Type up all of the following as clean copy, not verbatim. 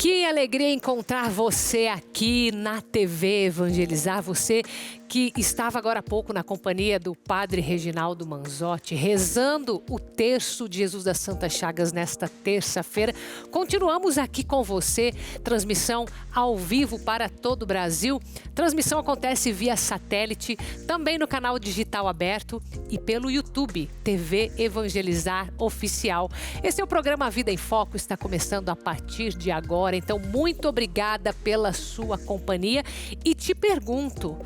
Que alegria encontrar você aqui na TV Evangelizar, você que estava agora há pouco na companhia do Padre Reginaldo Manzotti, rezando o terço de Jesus das Santas Chagas nesta terça-feira. Continuamos aqui com você, transmissão ao vivo para todo o Brasil. Transmissão acontece via satélite, também no canal digital aberto e pelo YouTube, TV Evangelizar Oficial. Esse é o programa Vida em Foco, está começando a partir de agora. Então, muito obrigada pela sua companhia e te pergunto,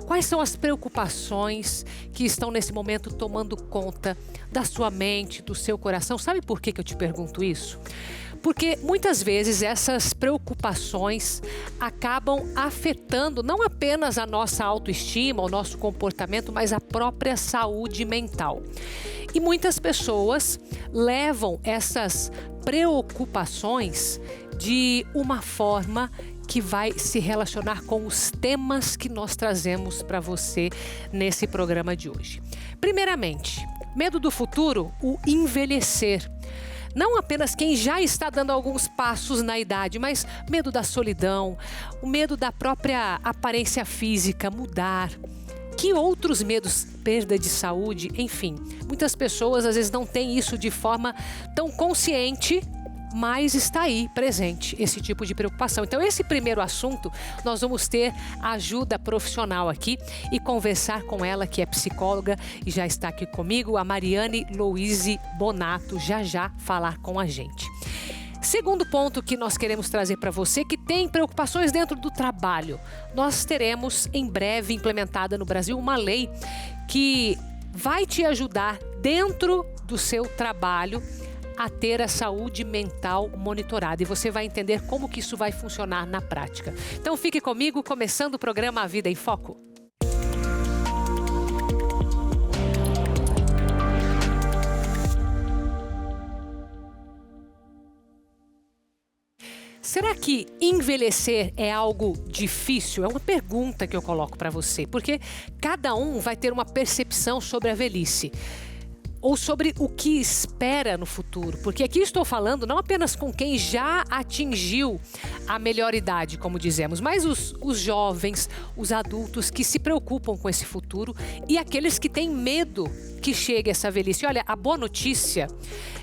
quais são as preocupações que estão nesse momento tomando conta da sua mente, do seu coração? Sabe por que eu te pergunto isso? Porque muitas vezes essas preocupações acabam afetando não apenas a nossa autoestima, o nosso comportamento, mas a própria saúde mental. E muitas pessoas levam essas preocupações de uma forma que vai se relacionar com os temas que nós trazemos para você nesse programa de hoje. Primeiramente, medo do futuro, o envelhecer. Não apenas quem já está dando alguns passos na idade, mas medo da solidão, o medo da própria aparência física mudar. Que outros medos? Perda de saúde, enfim. Muitas pessoas às vezes não têm isso de forma tão consciente, mas está aí presente esse tipo de preocupação. Então, esse primeiro assunto, nós vamos ter ajuda profissional aqui e conversar com ela, que é psicóloga e já está aqui comigo, a Mariane Louise Bonato, já falar com a gente. Segundo ponto que nós queremos trazer para você, que tem preocupações dentro do trabalho. Nós teremos em breve implementada no Brasil uma lei que vai te ajudar dentro do seu trabalho a ter a saúde mental monitorada. E você vai entender como que isso vai funcionar na prática. Então fique comigo, começando o programa A Vida em Foco. Será que envelhecer é algo difícil? É uma pergunta que eu coloco para você, porque cada um vai ter uma percepção sobre a velhice ou sobre o que espera no futuro, porque aqui estou falando não apenas com quem já atingiu a melhor idade, como dizemos, mas os jovens, os adultos que se preocupam com esse futuro e aqueles que têm medo que chegue essa velhice. Olha, a boa notícia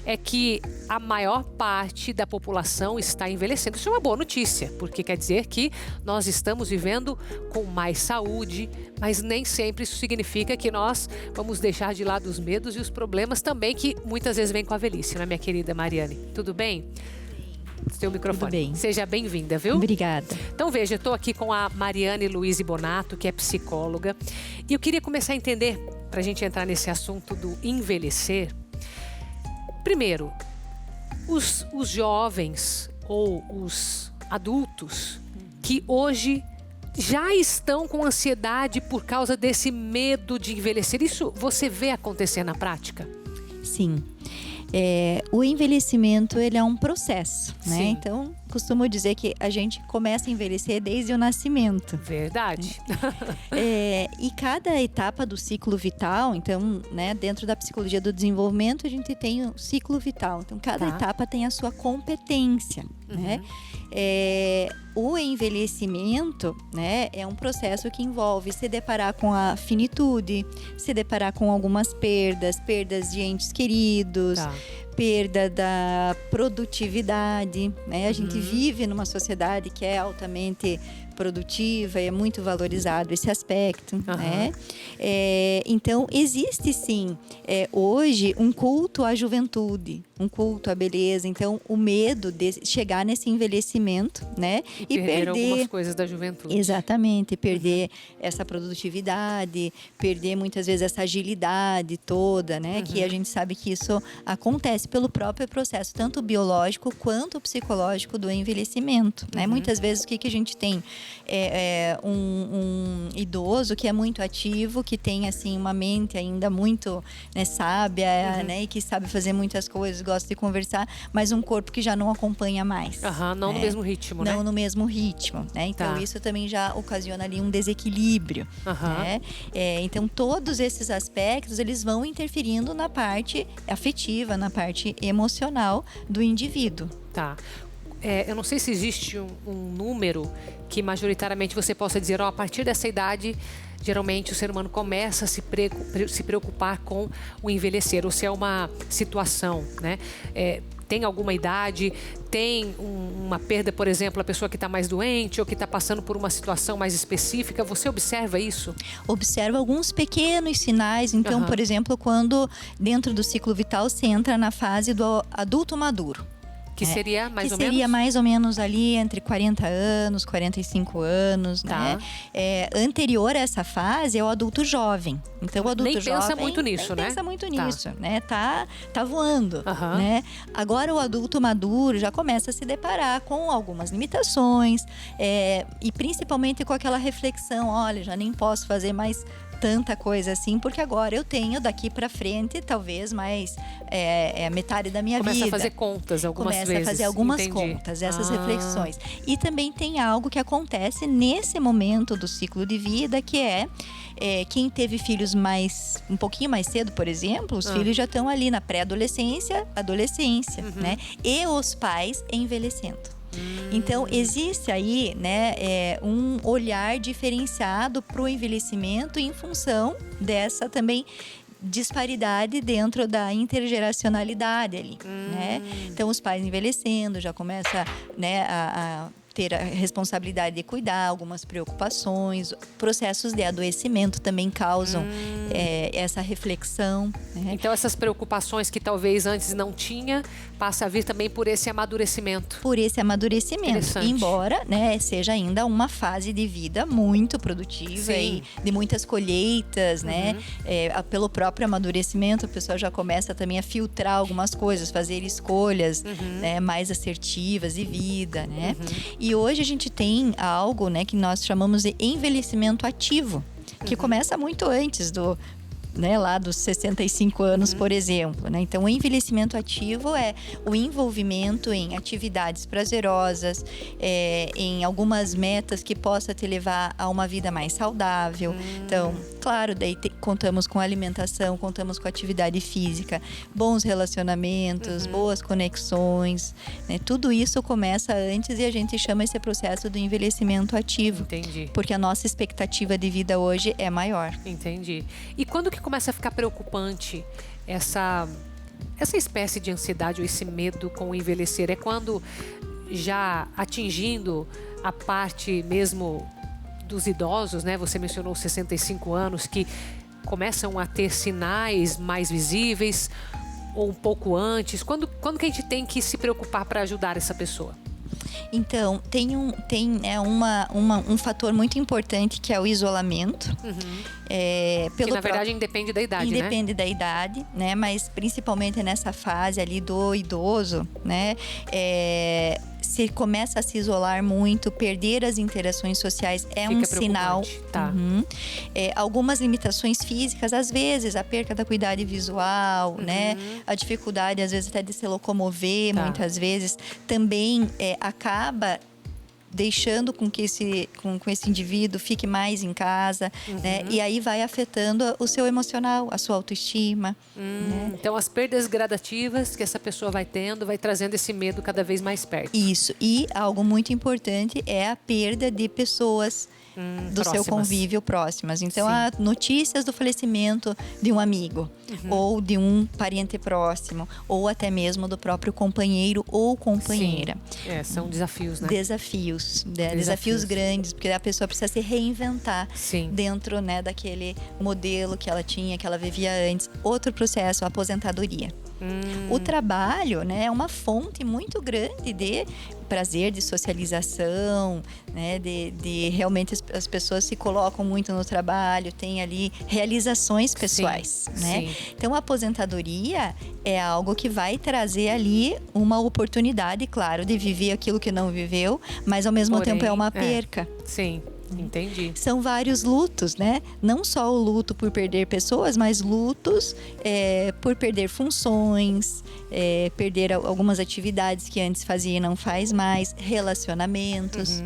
é que a maior parte da população está envelhecendo. Isso é uma boa notícia, porque quer dizer que nós estamos vivendo com mais saúde, mas nem sempre isso significa que nós vamos deixar de lado os medos e os problemas também que muitas vezes vêm com a velhice, né, minha querida Mariane? Tudo bem? Seu microfone. Tudo bem. Seja bem-vinda, viu? Obrigada. Então veja, eu estou aqui com a Mariane Louise Bonato, que é psicóloga, e eu queria começar a entender, para a gente entrar nesse assunto do envelhecer. Primeiro, os jovens ou os adultos que hoje já estão com ansiedade por causa desse medo de envelhecer, isso você vê acontecer na prática? Sim. O envelhecimento, ele é um processo, né? Sim. Então, costumo dizer que a gente começa a envelhecer desde o nascimento. Verdade. E cada etapa do ciclo vital, então, né, dentro da psicologia do desenvolvimento, a gente tem o ciclo vital. Então, cada etapa tem a sua competência, né? O envelhecimento, né, é um processo que envolve se deparar com a finitude, se deparar com algumas perdas de entes queridos, perda da produtividade, né? A gente vive numa sociedade que é altamente produtiva e é muito valorizado esse aspecto, né? Então, existe sim, hoje, um culto à juventude, um culto à beleza. Então, o medo de chegar nesse envelhecimento, né? E perder algumas coisas da juventude. Exatamente, perder essa produtividade, perder muitas vezes essa agilidade toda, né? Que a gente sabe que isso acontece pelo próprio processo, tanto biológico quanto psicológico do envelhecimento, né? Muitas vezes o que a gente tem? Um idoso que é muito ativo, que tem assim uma mente ainda muito, né, sábia, né, e que sabe fazer muitas coisas, gosta de conversar, mas um corpo que já não acompanha mais. Não no mesmo ritmo, né? Não no mesmo ritmo, né? Então isso também já ocasiona ali um desequilíbrio, né? Então todos esses aspectos, eles vão interferindo na parte afetiva, na parte emocional do indivíduo. Tá. eu não sei se existe um número que majoritariamente você possa dizer, a partir dessa idade, geralmente o ser humano começa a se preocupar com o envelhecer, ou se é uma situação, né? Tem alguma idade, tem uma perda, por exemplo, a pessoa que está mais doente ou que está passando por uma situação mais específica. Você observa isso? Observa alguns pequenos sinais. Então, por exemplo, quando dentro do ciclo vital você entra na fase do adulto maduro. Que seria mais ou menos? Que seria mais ou menos ali entre 40 anos, 45 anos, tá, né? Anterior a essa fase é o adulto jovem. Então, o adulto nem jovem... pensa muito nisso, né? pensa muito nisso, né? Tá voando, Uhum. né? Agora, o adulto maduro já começa a se deparar com algumas limitações. E principalmente com aquela reflexão, olha, já nem posso fazer mais tanta coisa assim, porque agora eu tenho daqui pra frente, talvez mais metade da minha vida. Começa a fazer contas algumas vezes. Começa a fazer algumas Entendi. contas, essas reflexões. E também tem algo que acontece nesse momento do ciclo de vida, que quem teve filhos um pouquinho mais cedo, por exemplo, os filhos já estão ali na pré-adolescência, adolescência, né? E os pais envelhecendo. Então, existe aí, né, um olhar diferenciado para o envelhecimento em função dessa também disparidade dentro da intergeracionalidade ali, né? Então, os pais envelhecendo, já começa, né, a ter a responsabilidade de cuidar, algumas preocupações, processos de adoecimento também causam essa reflexão, né? Então, essas preocupações que talvez antes não tinha, passa a vir também por esse amadurecimento. Por esse amadurecimento, embora, né, seja ainda uma fase de vida muito produtiva e de muitas colheitas, né? Pelo próprio amadurecimento, a pessoa já começa também a filtrar algumas coisas, fazer escolhas, né, mais assertivas de vida, né? E hoje a gente tem algo, né, que nós chamamos de envelhecimento ativo, que começa muito antes lá dos 65 anos, por exemplo, né? Então, o envelhecimento ativo é o envolvimento em atividades prazerosas, em algumas metas que possa te levar a uma vida mais saudável. Então, claro, daí contamos com alimentação, contamos com atividade física, bons relacionamentos, boas conexões, né? Tudo isso começa antes e a gente chama esse processo do envelhecimento ativo. Entendi. Porque a nossa expectativa de vida hoje é maior. Entendi. E quando que começa a ficar preocupante essa espécie de ansiedade ou esse medo com o envelhecer? É quando já atingindo a parte mesmo dos idosos, né? Você mencionou 65 anos, que começam a ter sinais mais visíveis, ou um pouco antes? Quando que a gente tem que se preocupar para ajudar essa pessoa? Então, tem um fator muito importante, que é o isolamento. Que na verdade independe da idade, né? Independe da idade, né? Mas principalmente nessa fase ali do idoso, né? Se começa a se isolar muito, perder as interações sociais é um sinal. Tá. Algumas limitações físicas, às vezes, a perca da acuidade visual, né? A dificuldade, às vezes, até de se locomover, muitas vezes, também acaba deixando com que esse indivíduo fique mais em casa, né? E aí vai afetando o seu emocional, a sua autoestima. Né? Então, as perdas gradativas que essa pessoa vai tendo, vai trazendo esse medo cada vez mais perto. Isso. E algo muito importante é a perda de pessoas do seu convívio próximas. Então, há notícias do falecimento de um amigo, ou de um parente próximo, ou até mesmo do próprio companheiro ou companheira. São desafios, né? Desafios grandes, porque a pessoa precisa se reinventar dentro, né, daquele modelo que ela tinha, que ela vivia antes. Outro processo, a aposentadoria. O trabalho, né, é uma fonte muito grande de prazer, de socialização, né, de realmente as pessoas se colocam muito no trabalho, tem ali realizações pessoais, né? Então, a aposentadoria é algo que vai trazer ali uma oportunidade, claro, de viver aquilo que não viveu, mas ao mesmo tempo é uma perca. Sim. Entendi. São vários lutos, né? Não só o luto por perder pessoas, mas lutos por perder funções, perder algumas atividades que antes fazia e não faz mais, relacionamentos.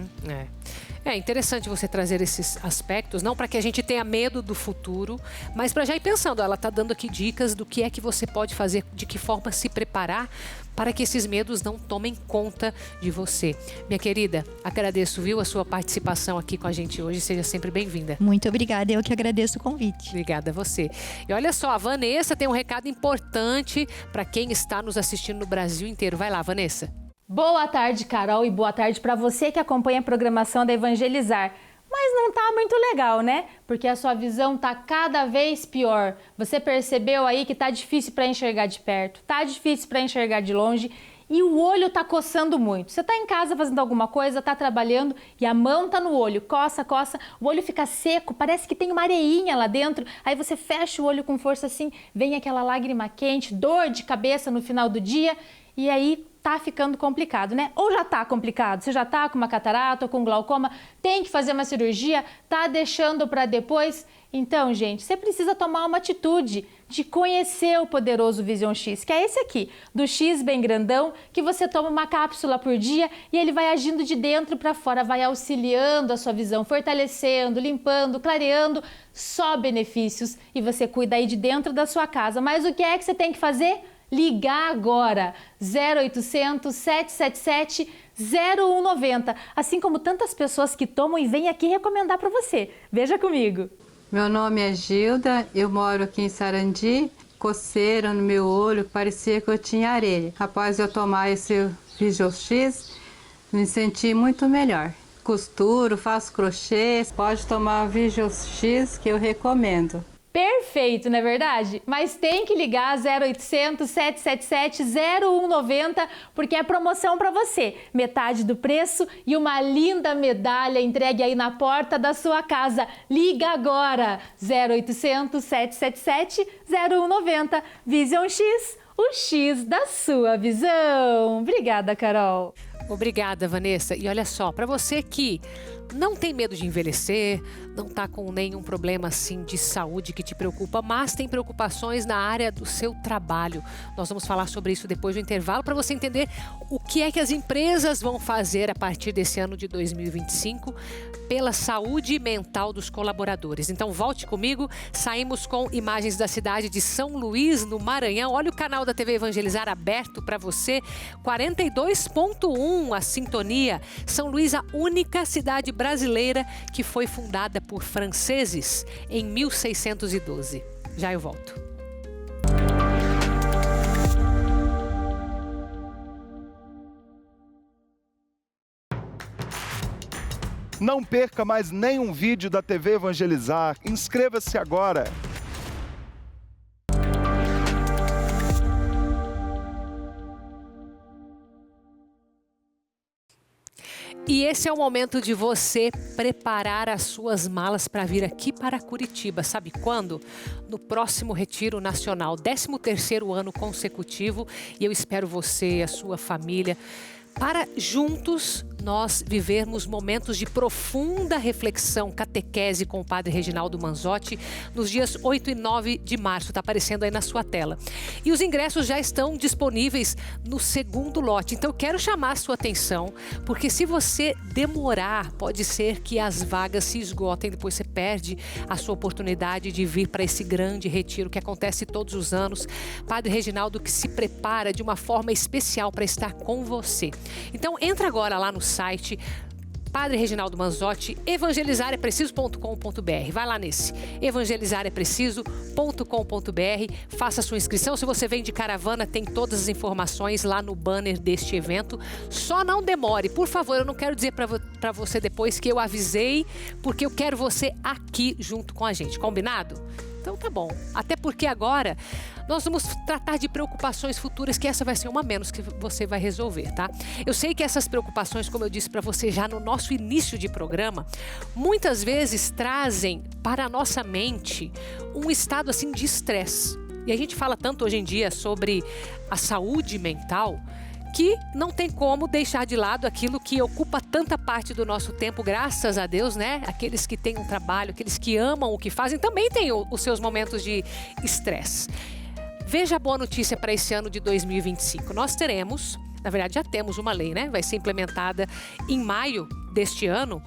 É interessante você trazer esses aspectos, não para que a gente tenha medo do futuro, mas para já ir pensando. Ela está dando aqui dicas do que é que você pode fazer, de que forma se preparar para que esses medos não tomem conta de você. Minha querida, agradeço, viu, a sua participação aqui com a gente hoje. Seja sempre bem-vinda. Muito obrigada, eu que agradeço o convite. Obrigada a você. E olha só, a Vanessa tem um recado importante para quem está nos assistindo no Brasil inteiro. Vai lá, Vanessa. Boa tarde, Carol, e boa tarde para você que acompanha a programação da Evangelizar. Mas não tá muito legal, né? Porque a sua visão tá cada vez pior. Você percebeu aí que tá difícil para enxergar de perto, tá difícil para enxergar de longe e o olho tá coçando muito. Você tá em casa fazendo alguma coisa, tá trabalhando e a mão tá no olho, coça, o olho fica seco, parece que tem uma areinha lá dentro. Aí você fecha o olho com força assim, vem aquela lágrima quente, dor de cabeça no final do dia e aí tá ficando complicado, né? Ou já tá complicado, você já tá com uma catarata ou com glaucoma, tem que fazer uma cirurgia, tá deixando para depois. Então, gente, você precisa tomar uma atitude de conhecer o poderoso Vision X, que é esse aqui, do X bem grandão, que você toma uma cápsula por dia e ele vai agindo de dentro para fora, vai auxiliando a sua visão, fortalecendo, limpando, clareando, só benefícios. E você cuida aí de dentro da sua casa. Mas o que é que você tem que fazer? Ligar agora, 0800 777 0190, assim como tantas pessoas que tomam e vêm aqui recomendar para você. Veja comigo. Meu nome é Gilda, eu moro aqui em Sarandi, coceira no meu olho, parecia que eu tinha areia. Após eu tomar esse Vision X, me senti muito melhor. Costuro, faço crochê, pode tomar o Vision X que eu recomendo. Perfeito, não é verdade? Mas tem que ligar 0800 777 0190 porque é promoção para você. Metade do preço e uma linda medalha entregue aí na porta da sua casa. Liga agora! 0800 777 0190. Vision X, o X da sua visão. Obrigada, Carol. Obrigada, Vanessa. E olha só, para você que não tem medo de envelhecer, não está com nenhum problema assim de saúde que te preocupa, mas tem preocupações na área do seu trabalho. Nós vamos falar sobre isso depois do intervalo para você entender o que é que as empresas vão fazer a partir desse ano de 2025 pela saúde mental dos colaboradores. Então volte comigo, saímos com imagens da cidade de São Luís, no Maranhão. Olha o canal da TV Evangelizar aberto para você, 42.1 a sintonia. São Luís, a única cidade brasileira que foi fundada por franceses em 1612. Já eu volto. Não perca mais nenhum vídeo da TV Evangelizar. Inscreva-se agora. E esse é o momento de você preparar as suas malas para vir aqui para Curitiba. Sabe quando? No próximo Retiro Nacional, 13º ano consecutivo. E eu espero você, a sua família, para juntos nós vivermos momentos de profunda reflexão, catequese com o Padre Reginaldo Manzotti, nos dias 8 e 9 de março, está aparecendo aí na sua tela. E os ingressos já estão disponíveis no segundo lote, então eu quero chamar a sua atenção, porque se você demorar, pode ser que as vagas se esgotem, depois você perde a sua oportunidade de vir para esse grande retiro que acontece todos os anos. Padre Reginaldo que se prepara de uma forma especial para estar com você. Então entra agora lá no site Padre Reginaldo Manzotti, evangelizarepreciso.com.br. Vai lá nesse, evangelizarepreciso.com.br, faça a sua inscrição. Se você vem de caravana, tem todas as informações lá no banner deste evento. Só não demore, por favor, eu não quero dizer para você depois que eu avisei, porque eu quero você aqui junto com a gente, combinado? Então tá bom, até porque agora nós vamos tratar de preocupações futuras, que essa vai ser uma menos que você vai resolver, tá? Eu sei que essas preocupações, como eu disse para você já no nosso início de programa, muitas vezes trazem para a nossa mente um estado assim de estresse. E a gente fala tanto hoje em dia sobre a saúde mental, que não tem como deixar de lado aquilo que ocupa tanta parte do nosso tempo, graças a Deus, né? Aqueles que têm um trabalho, aqueles que amam o que fazem, também têm os seus momentos de estresse. Veja a boa notícia para esse ano de 2025. Nós teremos, na verdade já temos uma lei, né? Vai ser implementada em maio deste ano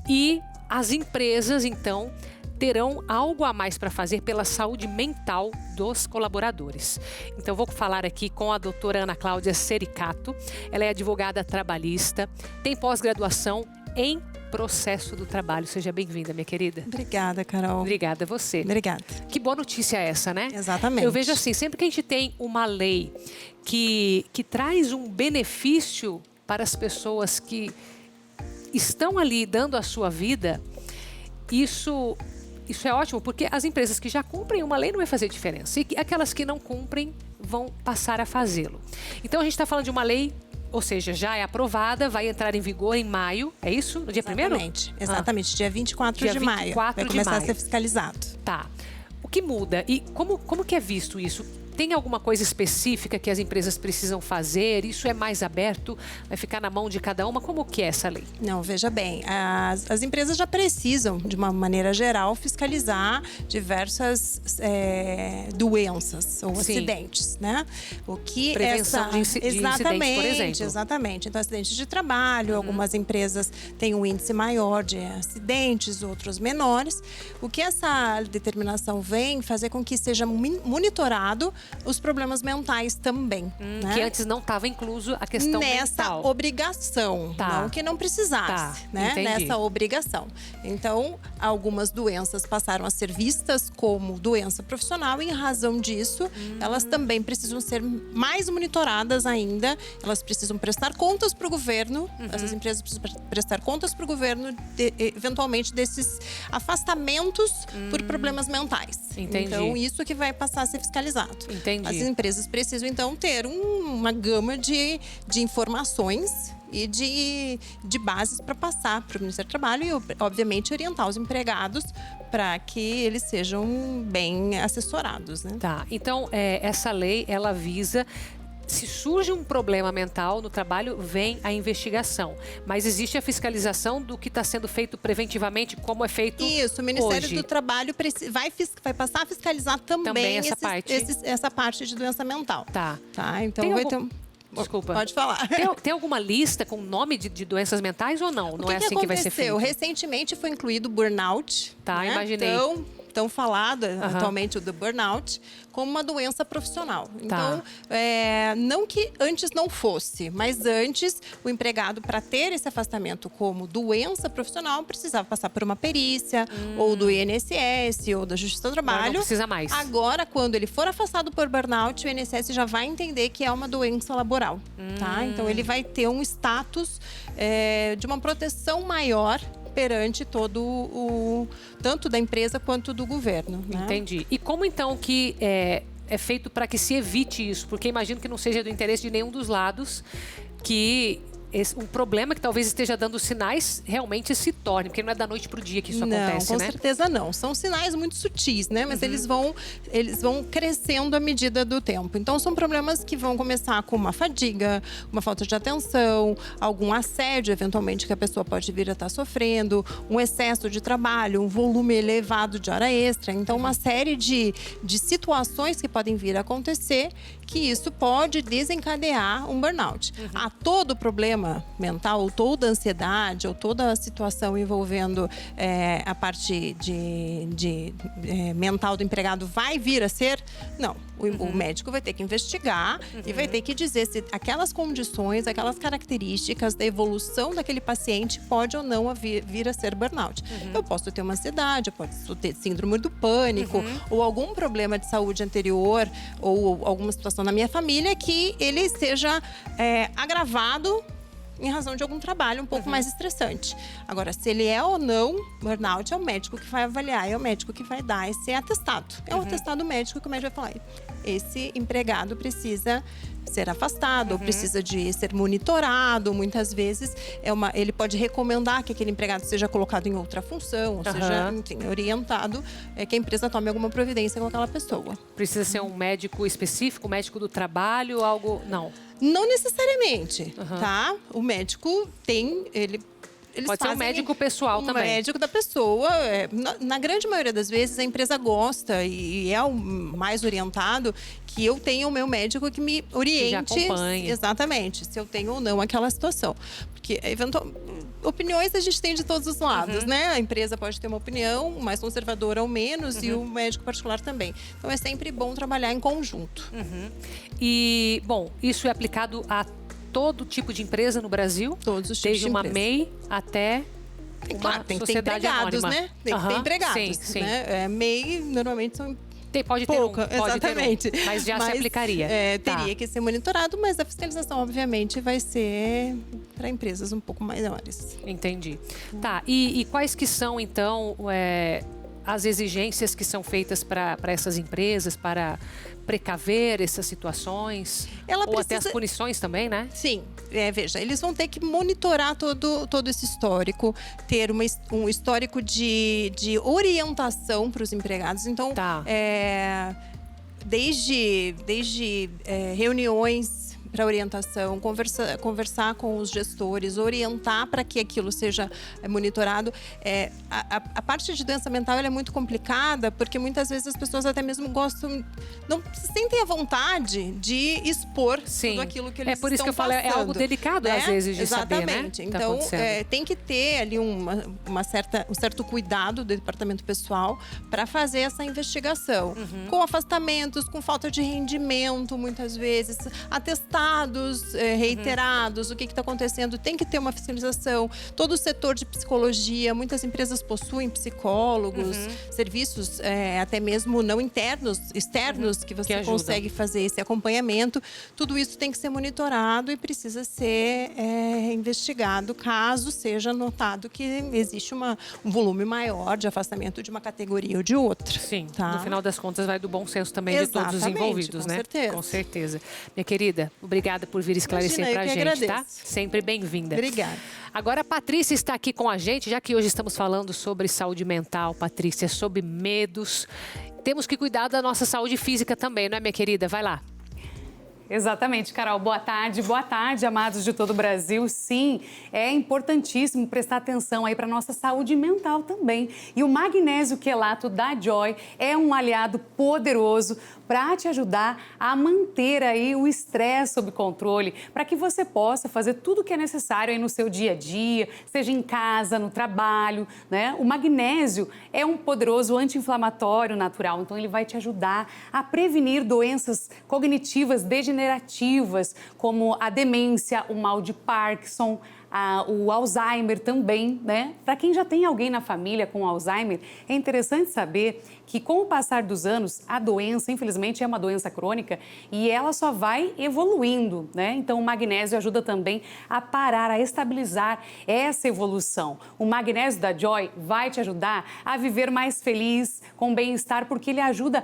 e as empresas, então, terão algo a mais para fazer pela saúde mental dos colaboradores. Então, vou falar aqui com a doutora Ana Cláudia Sericato. Ela é advogada trabalhista, tem pós-graduação em processo do trabalho. Seja bem-vinda, minha querida. Obrigada, Carol. Obrigada a você. Obrigada. Que boa notícia é essa, né? Exatamente. Eu vejo assim, sempre que a gente tem uma lei que traz um benefício para as pessoas que estão ali dando a sua vida, isso é ótimo, porque as empresas que já cumprem uma lei não vai fazer diferença. E aquelas que não cumprem vão passar a fazê-lo. Então, a gente está falando de uma lei, ou seja, já é aprovada, vai entrar em vigor em maio, é isso? No dia 1º? Exatamente, dia 24 de maio. Vai começar a ser fiscalizado. Tá. O que muda? E como que é visto isso? Tem alguma coisa específica que as empresas precisam fazer? Isso é mais aberto? Vai ficar na mão de cada uma? Como que é essa lei? Não, veja bem, as empresas já precisam, de uma maneira geral, fiscalizar diversas doenças ou acidentes, né? O que prevenção de incidentes, por exemplo. Exatamente. Então, acidentes de trabalho, algumas empresas têm um índice maior de acidentes, outros menores. O que essa determinação vem fazer com que seja monitorado os problemas mentais também. Né? Que antes não estava incluso a questão nessa mental. Obrigação, não que não precisasse, né? Entendi. Nessa obrigação. Então, algumas doenças passaram a ser vistas como doença profissional e, em razão disso, elas também precisam ser mais monitoradas ainda. Elas precisam prestar contas para o governo, essas empresas precisam prestar contas para o governo, eventualmente, desses afastamentos por problemas mentais. Entendi. Então, isso que vai passar a ser fiscalizado. Entendi. As empresas precisam, então, ter uma gama de informações e de bases para passar para o Ministério do Trabalho e, obviamente, orientar os empregados para que eles sejam bem assessorados, né? Tá. Então, essa lei, ela visa... Se surge um problema mental no trabalho, vem a investigação. Mas existe a fiscalização do que está sendo feito preventivamente, como é feito hoje. Isso, o Ministério do Trabalho vai passar a fiscalizar também essa parte de doença mental. Tá. Então vai ter... Desculpa. Pode falar. Tem alguma lista com nome de doenças mentais ou não? Não é assim que vai ser feito? Recentemente foi incluído o burnout. Tá, né? imaginei. Tão falado atualmente o do burnout como uma doença profissional. Então, não que antes não fosse, mas antes o empregado, para ter esse afastamento como doença profissional, precisava passar por uma perícia, ou do INSS, ou da Justiça do Trabalho. Agora não precisa mais. Agora, quando ele for afastado por burnout, o INSS já vai entender que é uma doença laboral. Tá? Então, ele vai ter um status de uma proteção maior perante tanto da empresa quanto do governo. Né? Entendi. E como então que é feito para que se evite isso? Porque imagino que não seja do interesse de nenhum dos lados que um problema que talvez esteja dando sinais realmente se torne, porque não é da noite para o dia que isso acontece, né? Com certeza não. São sinais muito sutis, né? Mas eles vão crescendo à medida do tempo. Então, são problemas que vão começar com uma fadiga, uma falta de atenção, algum assédio, eventualmente, que a pessoa pode vir a estar sofrendo, um excesso de trabalho, um volume elevado de hora extra. Então, uma série de situações que podem vir a acontecer, que isso pode desencadear um burnout. A todo problema mental, ou toda ansiedade, ou toda a situação envolvendo a parte mental do empregado vai vir a ser? Não. O médico vai ter que investigar e vai ter que dizer se aquelas condições, aquelas características da evolução daquele paciente pode ou não vir a ser burnout. Eu posso ter uma ansiedade, eu posso ter síndrome do pânico, ou algum problema de saúde anterior, ou alguma situação na minha família que ele seja agravado em razão de algum trabalho um pouco mais estressante. Agora, se ele é ou não burnout, é o médico que vai avaliar, é o médico que vai dar esse atestado. É um atestado médico que o médico vai falar: esse empregado precisa ser afastado, ou precisa de ser monitorado. Muitas vezes ele pode recomendar que aquele empregado seja colocado em outra função, ou seja, enfim, orientado que a empresa tome alguma providência com aquela pessoa. Precisa ser um médico específico, um médico do trabalho, algo... Não. Não necessariamente, tá? O médico eles Pode ser um fazem médico pessoal também. O médico da pessoa. Na grande maioria das vezes, a empresa gosta e é o mais orientado que eu tenha o meu médico que me oriente. Que já acompanha. Exatamente, se eu tenho ou não aquela situação. Porque, opiniões a gente tem de todos os lados, né? A empresa pode ter uma opinião mais conservadora ou menos, e o médico particular também. Então, é sempre bom trabalhar em conjunto. E, bom, isso é aplicado a todo tipo de empresa no Brasil? Todos os tipos Desde de uma empresa. MEI até Claro, tem que ter sociedade empregados, anônima. né? Tem que ter empregados, sim. né? MEI, normalmente, são Pode ter pouca, pode exatamente. ter mas já se aplicaria. Teria que ser monitorado, mas a fiscalização, obviamente, vai ser para empresas um pouco maiores. Entendi. Tá, e quais que são, então, as exigências que são feitas para essas empresas, para precaver essas situações? Ou até as punições também, né? Sim, veja, eles vão ter que monitorar todo esse histórico, ter um histórico de orientação para os empregados. Então, desde reuniões para orientação, conversar com os gestores, orientar para que aquilo seja monitorado. A parte de doença mental ela é muito complicada, porque muitas vezes as pessoas até mesmo não se sentem à vontade de expor tudo aquilo que eles estão passando. É por isso que eu falo, é algo delicado às vezes de saber, né? Exatamente. Então, tem que ter ali um certo cuidado do departamento pessoal para fazer essa investigação. Com afastamentos, com falta de rendimento, muitas vezes, atestados reiterados, o que está acontecendo, tem que ter uma fiscalização. Todo o setor de psicologia, muitas empresas possuem psicólogos, serviços até mesmo não internos, externos, que você consegue fazer esse acompanhamento. Tudo isso tem que ser monitorado e precisa ser investigado caso seja notado que existe um volume maior de afastamento de uma categoria ou de outra. Sim, tá? No final das contas vai do bom senso também de todos os envolvidos, né? Certeza. Com certeza. Minha querida, obrigada por vir esclarecer pra gente, agradeço. tá? Sempre bem-vinda. Obrigada. Agora a Patrícia está aqui com a gente, já que hoje estamos falando sobre saúde mental, Patrícia, sobre medos. Temos que cuidar da nossa saúde física também, não é, minha querida? Vai lá. Exatamente, Carol. Boa tarde, amados de todo o Brasil. Sim, é importantíssimo prestar atenção aí para nossa saúde mental também. E o magnésio quelato da Joy é um aliado poderoso para te ajudar a manter aí o estresse sob controle, para que você possa fazer tudo o que é necessário aí no seu dia a dia, seja em casa, no trabalho, né? O magnésio é um poderoso anti-inflamatório natural, então ele vai te ajudar a prevenir doenças cognitivas degenerativas, como a demência, o mal de Parkinson, o Alzheimer também, né? Para quem já tem alguém na família com Alzheimer, é interessante saber que com o passar dos anos, a doença, infelizmente, é uma doença crônica e ela só vai evoluindo, né? Então, o magnésio ajuda também a parar, a estabilizar essa evolução. O magnésio da Joy vai te ajudar a viver mais feliz, com bem-estar, porque ele ajuda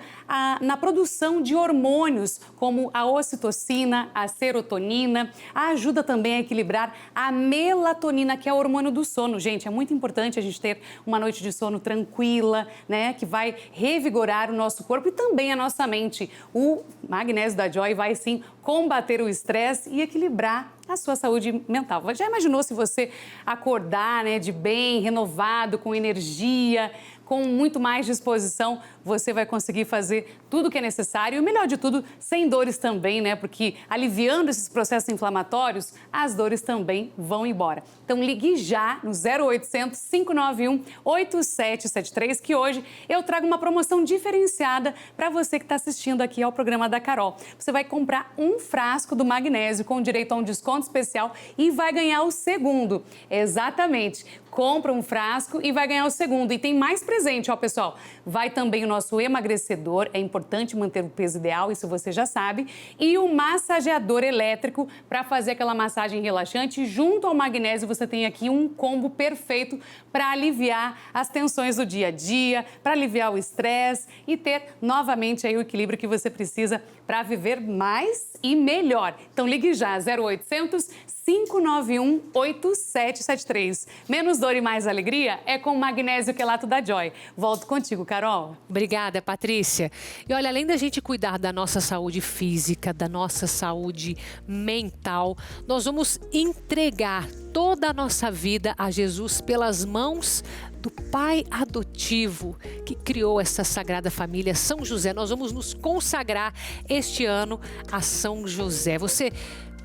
na produção de hormônios, como a ocitocina, a serotonina, ajuda também a equilibrar a melatonina, que é o hormônio do sono. Gente, é muito importante a gente ter uma noite de sono tranquila, né? Que vai revigorar o nosso corpo e também a nossa mente. O magnésio da Joy vai, sim, combater o estresse e equilibrar a sua saúde mental. Já imaginou se você acordar, né, de bem, renovado, com energia, com muito mais disposição, você vai conseguir fazer tudo o que é necessário e o melhor de tudo, sem dores também, né? Porque aliviando esses processos inflamatórios, as dores também vão embora. Então ligue já no 0800 591 8773, que hoje eu trago uma promoção diferenciada para você que está assistindo aqui ao programa da Carol. Você vai comprar um frasco do magnésio com direito a um desconto especial e vai ganhar o segundo. Exatamente. Compra um frasco e vai ganhar o segundo. E tem mais presente, ó, pessoal. Vai também o nosso emagrecedor, é importante manter o peso ideal, isso você já sabe. E o massageador elétrico para fazer aquela massagem relaxante. Junto ao magnésio, você tem aqui um combo perfeito para aliviar as tensões do dia a dia, para aliviar o estresse e ter novamente aí o equilíbrio que você precisa para viver mais e melhor. Então ligue já, 0800 591 8773. Menos dor e mais alegria é com o magnésio quelato da Joy. Volto contigo, Carol. Obrigada, Patrícia. E olha, além da gente cuidar da nossa saúde física, da nossa saúde mental, nós vamos entregar toda a nossa vida a Jesus pelas mãos do pai adotivo que criou essa sagrada família, São José. Nós vamos nos consagrar este ano a São José. Você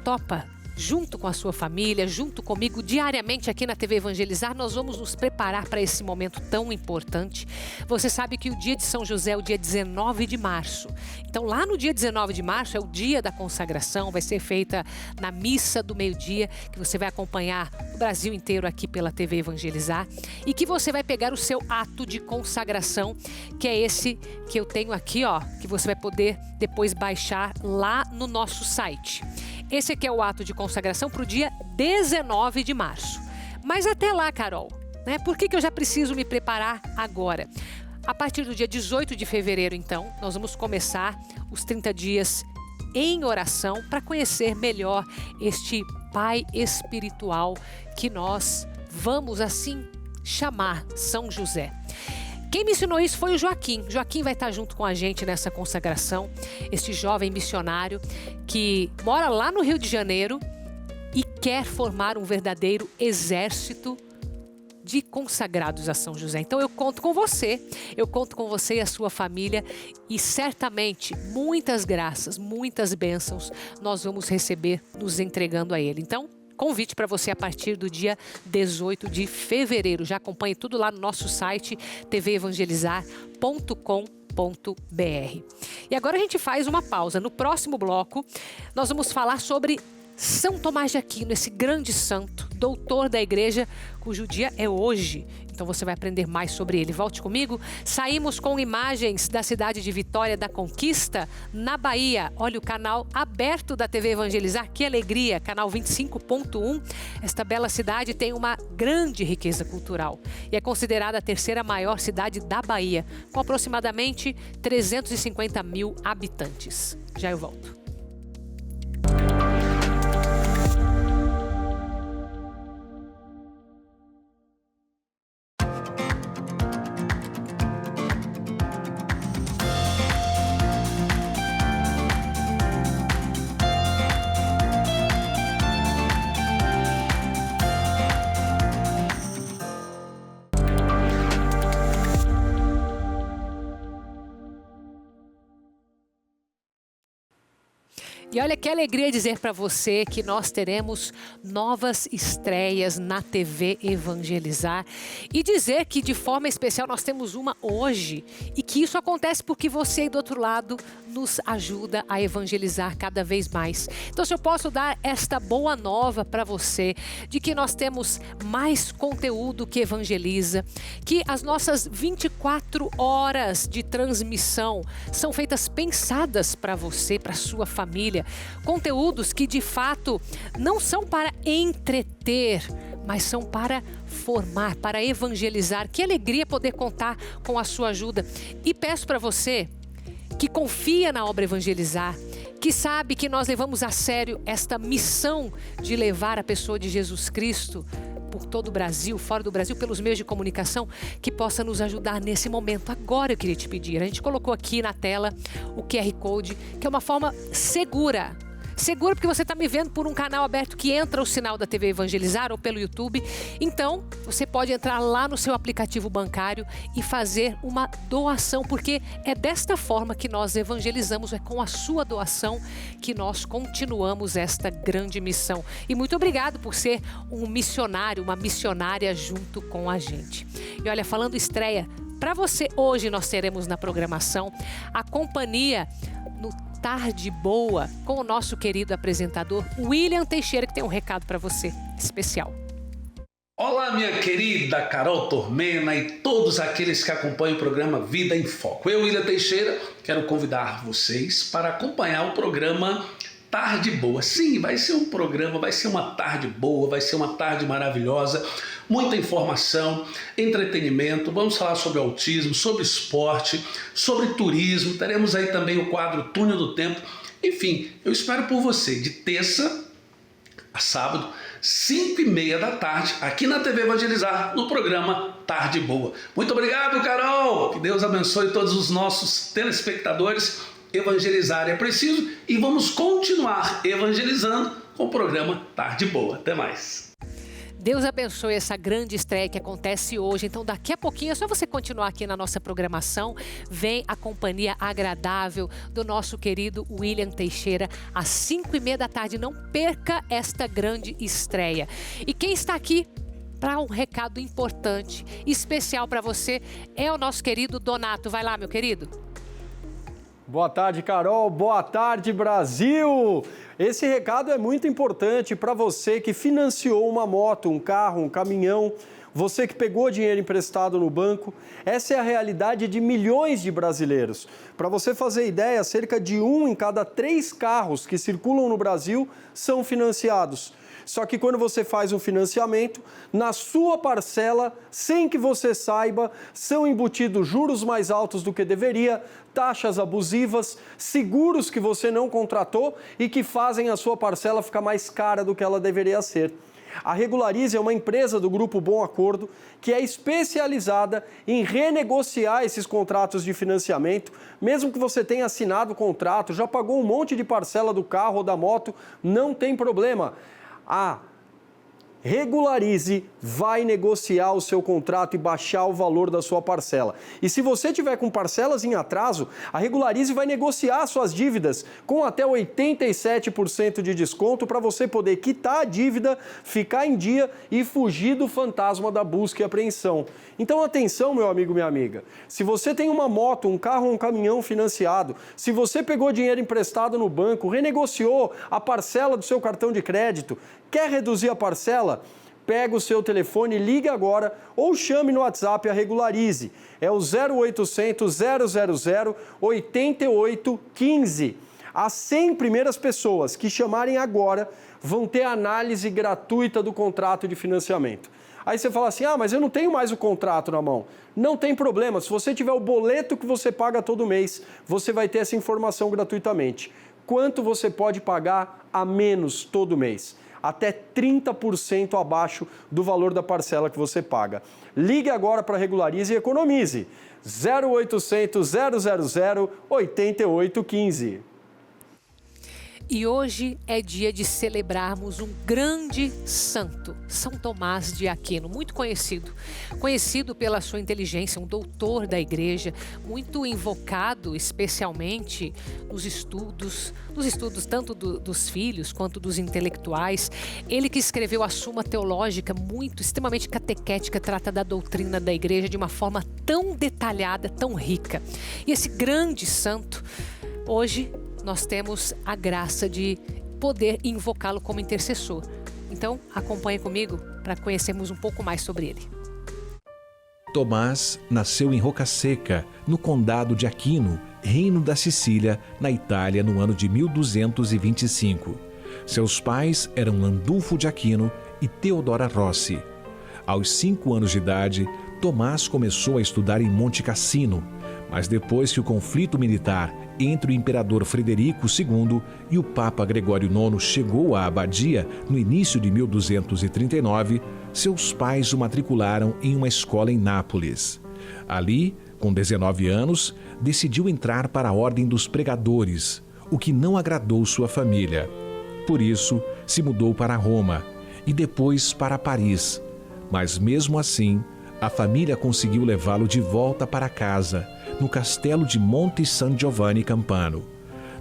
topa? Junto com a sua família, junto comigo, diariamente aqui na TV Evangelizar, nós vamos nos preparar para esse momento tão importante. Você sabe que o dia de São José é o dia 19 de março. Então, lá no dia 19 de março é o dia da consagração, vai ser feita na missa do meio-dia, que você vai acompanhar o Brasil inteiro aqui pela TV Evangelizar, e que você vai pegar o seu ato de consagração, que é esse que eu tenho aqui, ó, que você vai poder depois baixar lá no nosso site. Esse aqui é o ato de consagração para o dia 19 de março. Mas até lá, Carol, né? Por que eu já preciso me preparar agora? A partir do dia 18 de fevereiro, então, nós vamos começar os 30 dias em oração para conhecer melhor este Pai espiritual que nós vamos assim chamar São José. Quem me ensinou isso foi o Joaquim. Joaquim vai estar junto com a gente nessa consagração. Este jovem missionário que mora lá no Rio de Janeiro e quer formar um verdadeiro exército de consagrados a São José. Então eu conto com você e a sua família, e certamente muitas graças, muitas bênçãos nós vamos receber nos entregando a Ele. Então, convite para você a partir do dia 18 de fevereiro. Já acompanhe tudo lá no nosso site tvevangelizar.com.br. E agora a gente faz uma pausa. No próximo bloco, nós vamos falar sobre São Tomás de Aquino, esse grande santo, doutor da igreja, cujo dia é hoje. Então você vai aprender mais sobre ele. Volte comigo. Saímos com imagens da cidade de Vitória da Conquista, na Bahia. Olha o canal aberto da TV Evangelizar. Que alegria! Canal 25.1. Esta bela cidade tem uma grande riqueza cultural e é considerada a terceira maior cidade da Bahia, com aproximadamente 350 mil habitantes. Já eu volto. E olha que alegria dizer para você que nós teremos novas estreias na TV Evangelizar, e dizer que de forma especial nós temos uma hoje, e que isso acontece porque você aí do outro lado nos ajuda a evangelizar cada vez mais. Então, se eu posso dar esta boa nova para você, de que nós temos mais conteúdo que evangeliza, que as nossas 24 horas de transmissão são feitas pensadas para você, para sua família. Conteúdos que de fato não são para entreter, mas são para formar, para evangelizar. Que alegria poder contar com a sua ajuda. E peço para você que confia na obra Evangelizar, que sabe que nós levamos a sério esta missão de levar a pessoa de Jesus Cristo por todo o Brasil, fora do Brasil, pelos meios de comunicação, que possa nos ajudar nesse momento. Agora eu queria te pedir, a gente colocou aqui na tela o QR Code, que é uma forma segura porque você está me vendo por um canal aberto que entra o sinal da TV Evangelizar ou pelo YouTube. Então, você pode entrar lá no seu aplicativo bancário e fazer uma doação, porque é desta forma que nós evangelizamos, é com a sua doação que nós continuamos esta grande missão. E muito obrigado por ser um missionário, uma missionária junto com a gente. E olha, falando estreia, para você, hoje nós teremos na programação a companhia no Tarde Boa com o nosso querido apresentador William Teixeira, que tem um recado para você especial. Olá, minha querida Carol Tormena e todos aqueles que acompanham o programa Vida em Foco. Eu, William Teixeira, quero convidar vocês para acompanhar o programa Tarde Boa. Sim, vai ser um programa, vai ser uma tarde boa, vai ser uma tarde maravilhosa, muita informação, entretenimento, vamos falar sobre autismo, sobre esporte, sobre turismo, teremos aí também o quadro Túnel do Tempo. Enfim, eu espero por você de terça a sábado, 5h30 da tarde, aqui na TV Evangelizar, no programa Tarde Boa. Muito obrigado, Carol! Que Deus abençoe todos os nossos telespectadores. Evangelizar é preciso e vamos continuar evangelizando com o programa Tarde Boa. Até mais. Deus abençoe essa grande estreia que acontece hoje. Então, daqui a pouquinho, é só você continuar aqui na nossa programação. Vem a companhia agradável do nosso querido William Teixeira, às 5h30 da tarde. Não perca esta grande estreia. E quem está aqui para um recado importante, especial para você, é o nosso querido Donato. Vai lá, meu querido. Boa tarde, Carol. Boa tarde, Brasil. Esse recado é muito importante para você que financiou uma moto, um carro, um caminhão, você que pegou dinheiro emprestado no banco. Essa é a realidade de milhões de brasileiros. Para você fazer ideia, cerca de 1 em cada 3 carros que circulam no Brasil são financiados. Só que quando você faz um financiamento, na sua parcela, sem que você saiba, são embutidos juros mais altos do que deveria, taxas abusivas, seguros que você não contratou e que fazem a sua parcela ficar mais cara do que ela deveria ser. A Regularize é uma empresa do Grupo Bom Acordo que é especializada em renegociar esses contratos de financiamento. Mesmo que você tenha assinado o contrato, já pagou um monte de parcela do carro ou da moto, não tem problema. A Regularize vai negociar o seu contrato e baixar o valor da sua parcela. E se você tiver com parcelas em atraso, a Regularize vai negociar suas dívidas com até 87% de desconto para você poder quitar a dívida, ficar em dia e fugir do fantasma da busca e apreensão. Então atenção, meu amigo, minha amiga. Se você tem uma moto, um carro ou um caminhão financiado, se você pegou dinheiro emprestado no banco, renegociou a parcela do seu cartão de crédito, quer reduzir a parcela? Pega o seu telefone, ligue agora ou chame no WhatsApp a Regularize. É o 0800 000 8815. As 100 primeiras pessoas que chamarem agora vão ter análise gratuita do contrato de financiamento. Aí você fala assim, mas eu não tenho mais o contrato na mão. Não tem problema, se você tiver o boleto que você paga todo mês, você vai ter essa informação gratuitamente. Quanto você pode pagar a menos todo mês? Até 30% abaixo do valor da parcela que você paga. Ligue agora para Regularize e economize. 0800 000 8815. E hoje é dia de celebrarmos um grande santo, São Tomás de Aquino, muito conhecido pela sua inteligência, um doutor da igreja, muito invocado especialmente nos estudos tanto dos filhos quanto dos intelectuais. Ele que escreveu a Suma Teológica, extremamente catequética, trata da doutrina da igreja de uma forma tão detalhada, tão rica. E esse grande santo, hoje nós temos a graça de poder invocá-lo como intercessor. Então, acompanhe comigo para conhecermos um pouco mais sobre ele. Tomás nasceu em Roccasecca, no condado de Aquino, reino da Sicília, na Itália, no ano de 1225. Seus pais eram Landulfo de Aquino e Teodora Rossi. Aos 5 anos de idade, Tomás começou a estudar em Monte Cassino, mas depois que o conflito militar entre o imperador Frederico II e o Papa Gregório IX chegou à abadia no início de 1239, seus pais o matricularam em uma escola em Nápoles. Ali, com 19 anos, decidiu entrar para a Ordem dos Pregadores, o que não agradou sua família. Por isso, se mudou para Roma e depois para Paris. Mas mesmo assim, a família conseguiu levá-lo de volta para casa, no castelo de Monte San Giovanni Campano.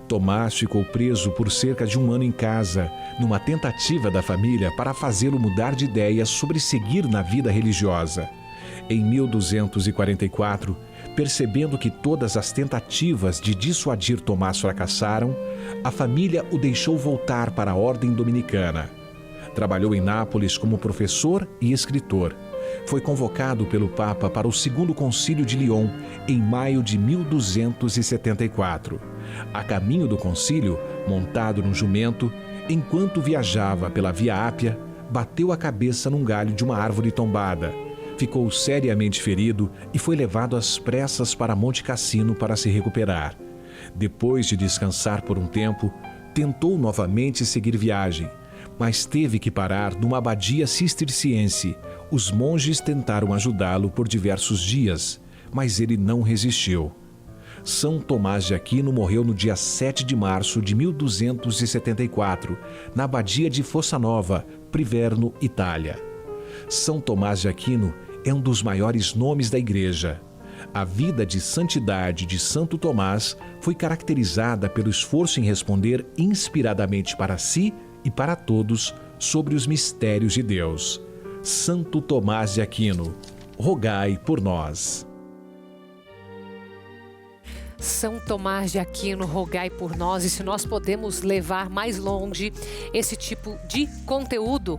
Tomás ficou preso por cerca de 1 ano em casa, numa tentativa da família para fazê-lo mudar de ideia sobre seguir na vida religiosa. Em 1244, percebendo que todas as tentativas de dissuadir Tomás fracassaram, a família o deixou voltar para a Ordem Dominicana. Trabalhou em Nápoles como professor e escritor. Foi convocado pelo Papa para o Segundo Concílio de Lyon, em maio de 1274. A caminho do concílio, montado num jumento, enquanto viajava pela Via Ápia, bateu a cabeça num galho de uma árvore tombada. Ficou seriamente ferido e foi levado às pressas para Monte Cassino para se recuperar. Depois de descansar por um tempo, tentou novamente seguir viagem, mas teve que parar numa abadia cisterciense. Os monges tentaram ajudá-lo por diversos dias, mas ele não resistiu. São Tomás de Aquino morreu no dia 7 de março de 1274, na abadia de Fossanova, Priverno, Itália. São Tomás de Aquino é um dos maiores nomes da Igreja. A vida de santidade de Santo Tomás foi caracterizada pelo esforço em responder inspiradamente para si e para todos sobre os mistérios de Deus. Santo Tomás de Aquino, rogai por nós. São Tomás de Aquino, rogai por nós. E se nós podemos levar mais longe esse tipo de conteúdo,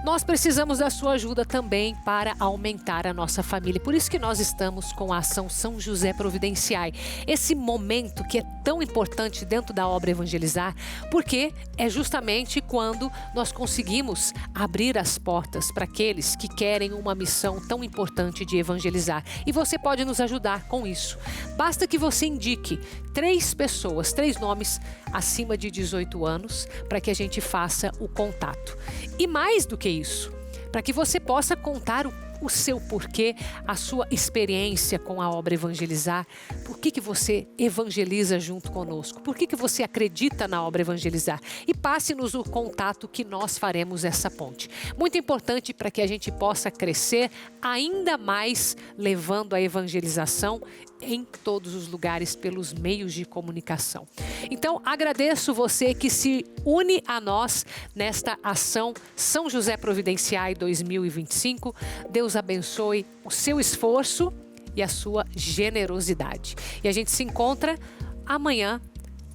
nós precisamos da sua ajuda também para aumentar a nossa família. Por isso que nós estamos com a ação São José Providenciai. Esse momento que é tão importante dentro da obra Evangelizar, porque é justamente quando nós conseguimos abrir as portas para aqueles que querem uma missão tão importante de evangelizar. E você pode nos ajudar com isso. Basta que você indique 3 pessoas, 3 nomes acima de 18 anos, para que a gente faça o contato. E mais do que isso, para que você possa contar o seu porquê, a sua experiência com a obra Evangelizar, por que você evangeliza junto conosco, por que você acredita na obra Evangelizar, e passe-nos o contato que nós faremos essa ponte. Muito importante para que a gente possa crescer ainda mais, levando a evangelização em todos os lugares pelos meios de comunicação. Então, agradeço você que se une a nós nesta ação São José Providenciai 2025. Deus abençoe o seu esforço e a sua generosidade. E a gente se encontra amanhã,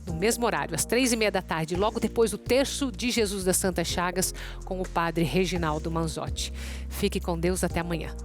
no mesmo horário, às 3h30 da tarde, logo depois do Terço de Jesus das Santas Chagas, com o Padre Reginaldo Manzotti. Fique com Deus, até amanhã.